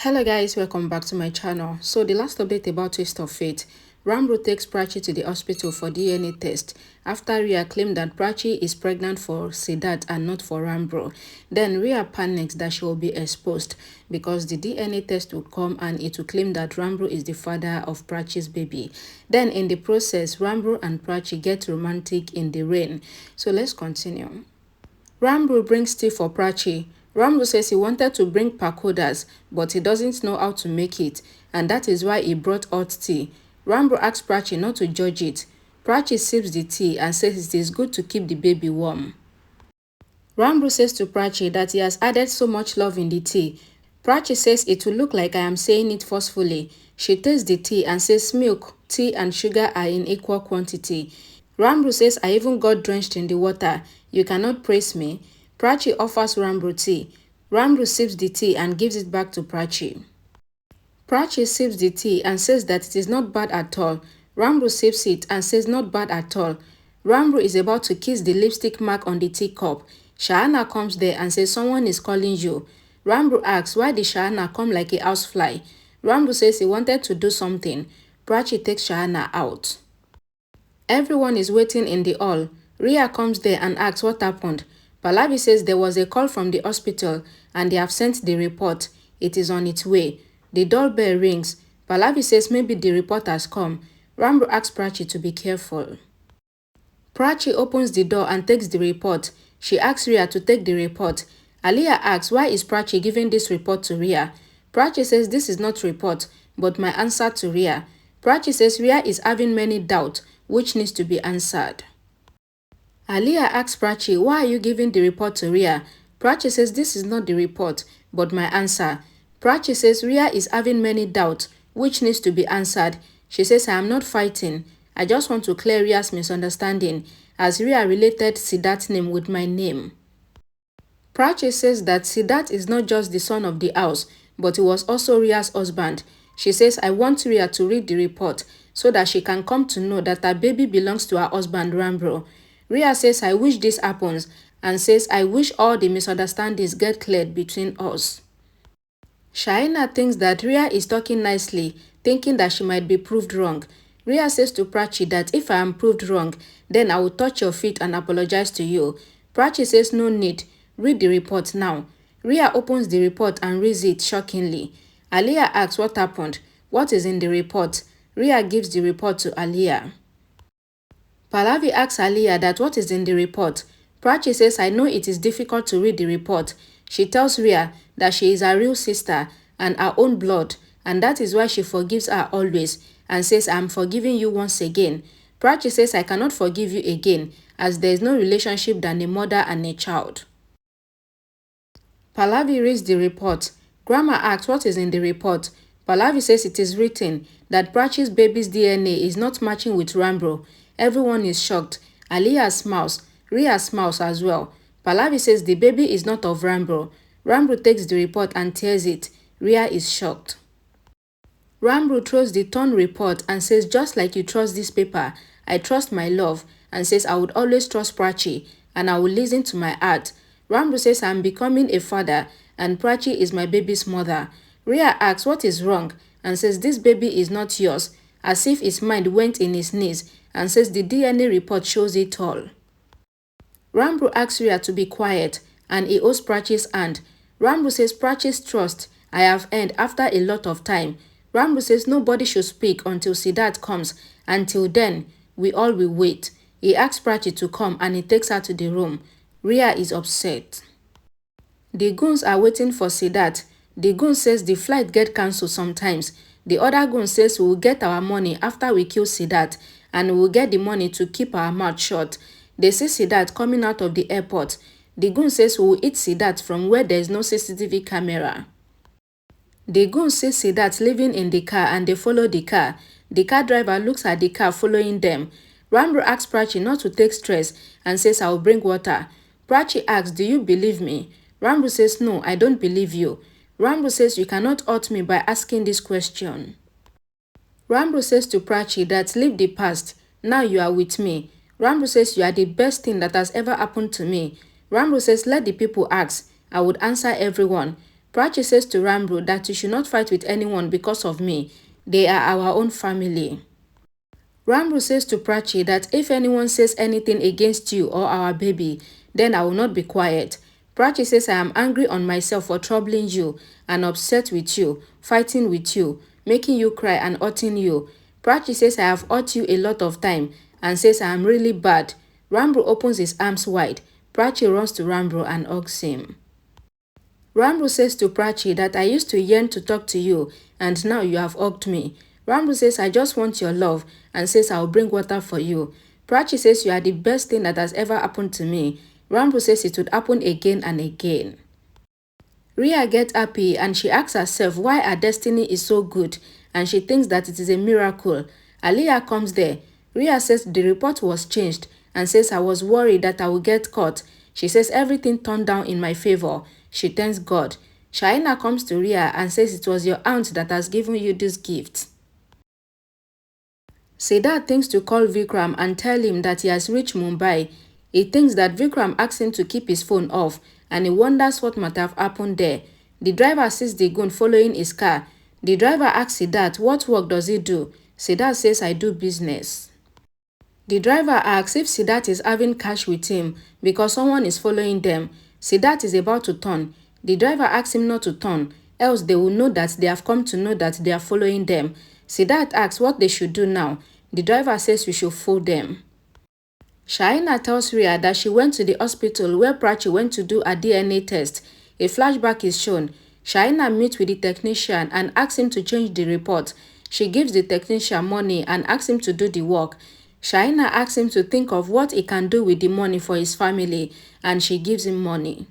Hello guys, welcome back to my channel. So the last update about Twist of Fate. Ranbir takes Prachi to the hospital for DNA test after Rhea claimed that Prachi is pregnant for Siddharth and not for Ranbir. Then Rhea panics that she will be exposed because the DNA test will come and it will claim that Ranbir is the father of Prachi's baby. Then in the process, Ranbir and Prachi get romantic in the rain. So let's continue. Ranbir brings tea for Prachi. Ranbir says he wanted to bring pakodas, but he doesn't know how to make it, and that is why he brought hot tea. Ranbir asks Prachi not to judge it. Prachi sips the tea and says it is good to keep the baby warm. Ranbir says to Prachi that he has added so much love in the tea. Prachi says it will look like I am saying it forcefully. She tastes the tea and says milk, tea and sugar are in equal quantity. Ranbir says I even got drenched in the water. You cannot praise me. Prachi offers Ranbir tea. Ranbir sips the tea and gives it back to Prachi. Prachi sips the tea and says that it is not bad at all. Ranbir sips it and says not bad at all. Ranbir is about to kiss the lipstick mark on the teacup. Shahana comes there and says someone is calling you. Ranbir asks why did Shahana come like a housefly. Ranbir says he wanted to do something. Prachi takes Shahana out. Everyone is waiting in the hall. Rhea comes there and asks what happened. Pallavi says there was a call from the hospital and they have sent the report. It is on its way. The doorbell rings. Pallavi says maybe the report has come. Ranbir asks Prachi to be careful. Prachi opens the door and takes the report. She asks Rhea to take the report. Aliyah asks why is Prachi giving this report to Rhea. Prachi says this is not report but my answer to Rhea. Prachi says Rhea is having many doubts which needs to be answered. Aliyah asks Prachi, why are you giving the report to Rhea? Prachi says this is not the report, but my answer. Prachi says Rhea is having many doubts, which needs to be answered. She says I am not fighting. I just want to clear Rhea's misunderstanding, as Rhea related Siddharth's name with my name. Prachi says that Siddharth is not just the son of the house, but he was also Rhea's husband. She says I want Rhea to read the report, so that she can come to know that her baby belongs to her husband Ranbir. Rhea says I wish this happens and says I wish all the misunderstandings get cleared between us. Shaina thinks that Rhea is talking nicely, thinking that she might be proved wrong. Rhea says to Prachi that if I am proved wrong, then I will touch your feet and apologize to you. Prachi says no need, read the report now. Rhea opens the report and reads it shockingly. Aliyah asks what happened, what is in the report. Rhea gives the report to Aliyah. Pallavi asks Aliyah that what is in the report. Prachi says I know it is difficult to read the report. She tells Rhea that she is her real sister and her own blood, and that is why she forgives her always and says I am forgiving you once again. Prachi says I cannot forgive you again as there is no relationship than a mother and a child. Pallavi reads the report. Grandma asks what is in the report. Pallavi says it is written that Prachi's baby's DNA is not matching with Ranbir. Everyone is shocked. Aliyah smiles. Rhea smiles as well. Pallavi says the baby is not of Ranbir. Ranbir takes the report and tears it. Rhea is shocked. Ranbir throws the torn report and says just like you trust this paper, I trust my love, and says I would always trust Prachi and I will listen to my heart. Ranbir says I am becoming a father and Prachi is my baby's mother. Rhea asks what is wrong and says this baby is not yours, as if his mind went in his knees, and says the DNA report shows it all. Ranbir asks Rhea to be quiet and he holds Prachi's hand. Ranbir says Prachi's trust I have earned after a lot of time. Ranbir says nobody should speak until Siddharth comes. Until then, we all will wait. He asks Prachi to come and he takes her to the room. Rhea is upset. The goons are waiting for Siddharth. The goon says the flight get cancelled sometimes. The other goon says we will get our money after we kill Siddharth and we will get the money to keep our mouth shut. They see Siddharth coming out of the airport. The goon says we will eat Siddharth from where there is no CCTV camera. The goon sees Siddharth living in the car and they follow the car. The car driver looks at the car following them. Ranbir asks Prachi not to take stress and says I will bring water. Prachi asks do you believe me? Ranbir says no, I don't believe you. Ranbir says you cannot hurt me by asking this question. Ranbir says to Prachi that leave the past, now you are with me. Ranbir says you are the best thing that has ever happened to me. Ranbir says let the people ask, I would answer everyone. Prachi says to Ranbir that you should not fight with anyone because of me. They are our own family. Ranbir says to Prachi that if anyone says anything against you or our baby, then I will not be quiet. Prachi says I am angry on myself for troubling you and upset with you, fighting with you, making you cry and hurting you. Prachi says I have hurt you a lot of time and says I am really bad. Ranbir opens his arms wide. Prachi runs to Ranbir and hugs him. Ranbir says to Prachi that I used to yearn to talk to you and now you have hugged me. Ranbir says I just want your love and says I will bring water for you. Prachi says you are the best thing that has ever happened to me. Ranbir says it would happen again and again. Rhea gets happy and she asks herself why her destiny is so good and she thinks that it is a miracle. Aliyah comes there. Rhea says the report was changed and says I was worried that I would get caught. She says everything turned down in my favor. She thanks God. Shaina comes to Rhea and says it was your aunt that has given you this gift. Siddharth thinks to call Vikram and tell him that he has reached Mumbai. He thinks that Vikram asked him to keep his phone off and he wonders what might have happened there. The driver sees the gun following his car. The driver asks Siddharth what work does he do. Siddharth says I do business. The driver asks if Siddharth is having cash with him because someone is following them. Siddharth is about to turn. The driver asks him not to turn, else they will know that they have come to know that they are following them. Siddharth asks what they should do now. The driver says we should fool them. Shaina tells Rhea that she went to the hospital where Prachi went to do a DNA test. A flashback is shown. Shaina meets with the technician and asks him to change the report. She gives the technician money and asks him to do the work. Shaina asks him to think of what he can do with the money for his family and she gives him money.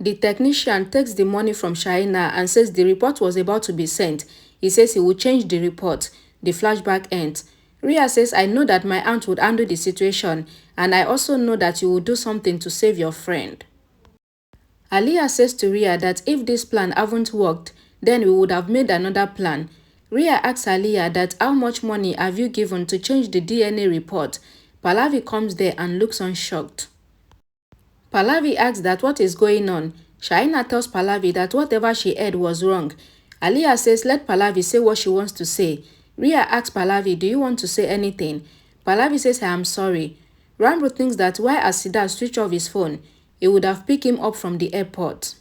The technician takes the money from Shaina and says the report was about to be sent. He says he will change the report. The flashback ends. Rhea says I know that my aunt would handle the situation and I also know that you will do something to save your friend. Aliyah says to Rhea that if this plan haven't worked, then we would have made another plan. Rhea asks Aliyah that how much money have you given to change the DNA report. Pallavi comes there and looks unshocked. Pallavi asks that what is going on. Shaina tells Pallavi that whatever she heard was wrong. Aliyah says let Pallavi say what she wants to say. Rhea asks Pallavi, do you want to say anything? Pallavi says I am sorry. Ranbir thinks that why has Siddharth switched off his phone? He would have picked him up from the airport.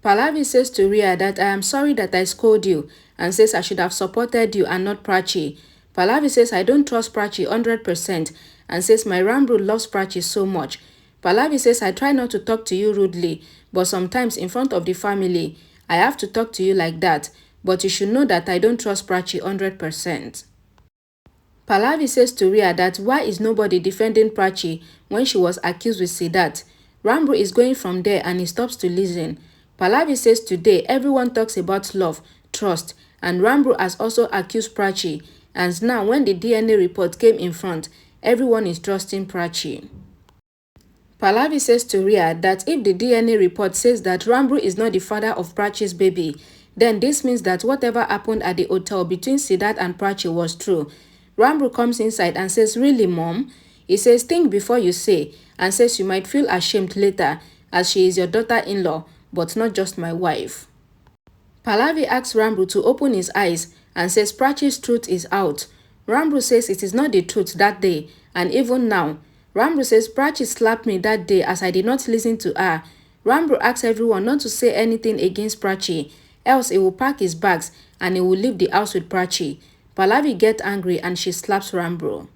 Pallavi says to Rhea that I am sorry that I scolded you and says I should have supported you and not Prachi. Pallavi says I don't trust Prachi 100% and says my Ranbir loves Prachi so much. Pallavi says I try not to talk to you rudely, but sometimes in front of the family, I have to talk to you like that, but you should know that I don't trust Prachi 100%. Pallavi says to Rhea that why is nobody defending Prachi when she was accused with Siddharth. Ranbir is going from there and he stops to listen. Pallavi says today everyone talks about love, trust, and Ranbir has also accused Prachi, and now when the DNA report came in front, everyone is trusting Prachi. Pallavi says to Rhea that if the DNA report says that Ranbir is not the father of Prachi's baby, then this means that whatever happened at the hotel between Siddharth and Prachi was true. Ranbir comes inside and says, really, Mom? He says, think before you say, and says you might feel ashamed later as she is your daughter-in-law, but not just my wife. Pallavi asks Ranbir to open his eyes and says Prachi's truth is out. Ranbir says it is not the truth that day, and even now. Ranbir says Prachi slapped me that day as I did not listen to her. Ranbir asks everyone not to say anything against Prachi, else he will pack his bags and he will leave the house with Prachi. Pallavi gets angry and she slaps Ranbir.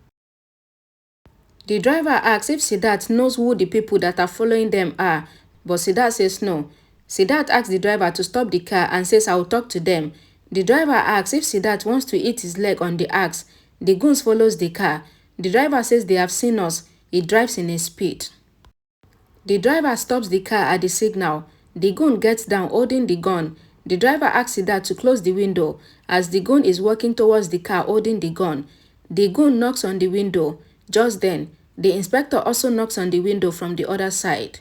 The driver asks if Siddharth knows who the people that are following them are, but Siddharth says no. Siddharth asks the driver to stop the car and says I will talk to them. The driver asks if Siddharth wants to eat his leg on the axe. The goons follows the car. The driver says they have seen us. He drives in a speed. The driver stops the car at the signal. The goon gets down holding the gun. The driver asks Siddharth to close the window as the goon is walking towards the car holding the gun. The goon knocks on the window. Just then, the inspector also knocks on the window from the other side.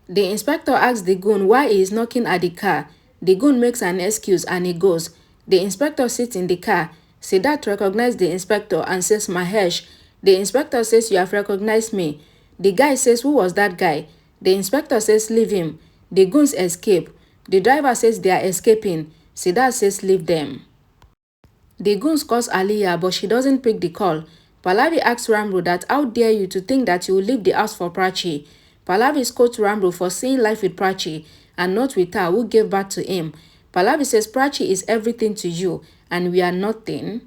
The inspector asks the goon why he is knocking at the car. The goon makes an excuse and he goes. The inspector sits in the car. Siddharth recognizes the inspector and says, Mahesh. The inspector says, you have recognized me. The guy says, who was that guy? The inspector says, leave him. The goons escape. The driver says they are escaping. Siddharth says leave them. The goons calls Aliyah, but she doesn't pick the call. Pallavi asks Ramro that how dare you to think that you will leave the house for Prachi. Pallavi scolds Ramro for seeing life with Prachi and not with her who gave birth to him. Pallavi says Prachi is everything to you and we are nothing.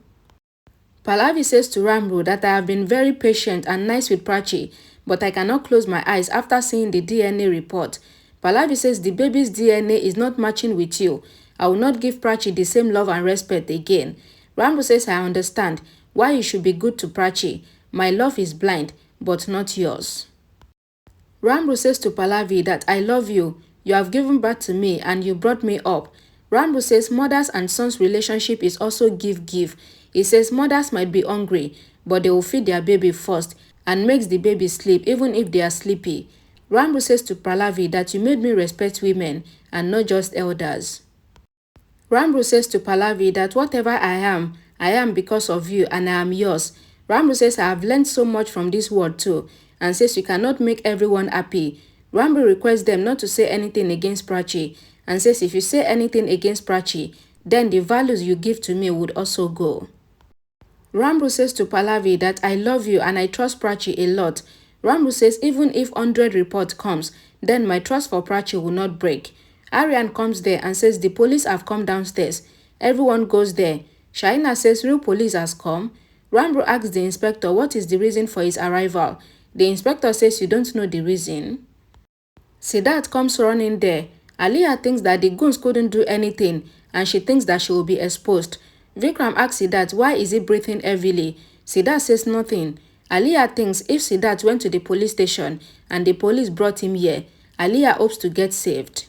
Pallavi says to Ramro that I have been very patient and nice with Prachi, but I cannot close my eyes after seeing the DNA report. Pallavi says the baby's DNA is not matching with you. I will not give Prachi the same love and respect again. Ramro says I understand why you should be good to Prachi. My love is blind, but not yours. Ramro says to Pallavi that I love you. You have given birth to me and you brought me up. Ramro says mothers and sons relationship is also give-give. He says mothers might be hungry, but they will feed their baby first and makes the baby sleep even if they are sleepy. Ramro says to Pallavi that you made me respect women and not just elders. Ramro says to Pallavi that whatever I am because of you and I am yours. Ramro says I have learned so much from this world too and says you cannot make everyone happy. Ramro requests them not to say anything against Prachi and says if you say anything against Prachi, then the values you give to me would also go. Ramro says to Pallavi that I love you and I trust Prachi a lot. Ramro says even if 100 report comes, then my trust for Prachi will not break. Aryan comes there and says the police have come downstairs. Everyone goes there. Shaina says real police has come. Ramro asks the inspector what is the reason for his arrival. The inspector says you don't know the reason. Siddharth comes running there. Aliyah thinks that the goons couldn't do anything and she thinks that she will be exposed. Vikram asks Siddharth why is he breathing heavily. Siddharth says nothing. Aliyah thinks if Siddharth went to the police station and the police brought him here, Aliyah hopes to get saved.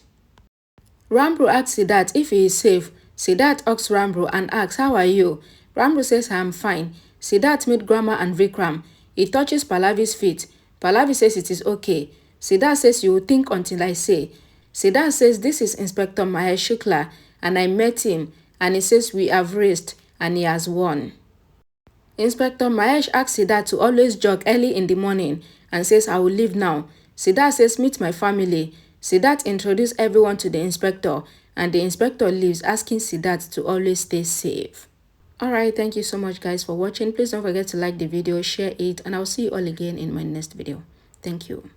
Ramro asks Siddharth if he is safe. Siddharth asks Ramro and asks, how are you? Ramro says I am fine. Siddharth meets Grandma and Vikram. He touches Pallavi's feet. Pallavi says it is okay. Siddharth says you will think until I say. Siddharth says this is Inspector Mahesh Shukla and I met him and he says we have raced and he has won. Inspector Mahesh asks Siddharth to always jog early in the morning and says I will leave now. Siddharth says meet my family. Siddharth introduces everyone to the inspector and the inspector leaves asking Siddharth to always stay safe. Alright, thank you so much guys for watching. Please don't forget to like the video, share it, and I'll see you all again in my next video. Thank you.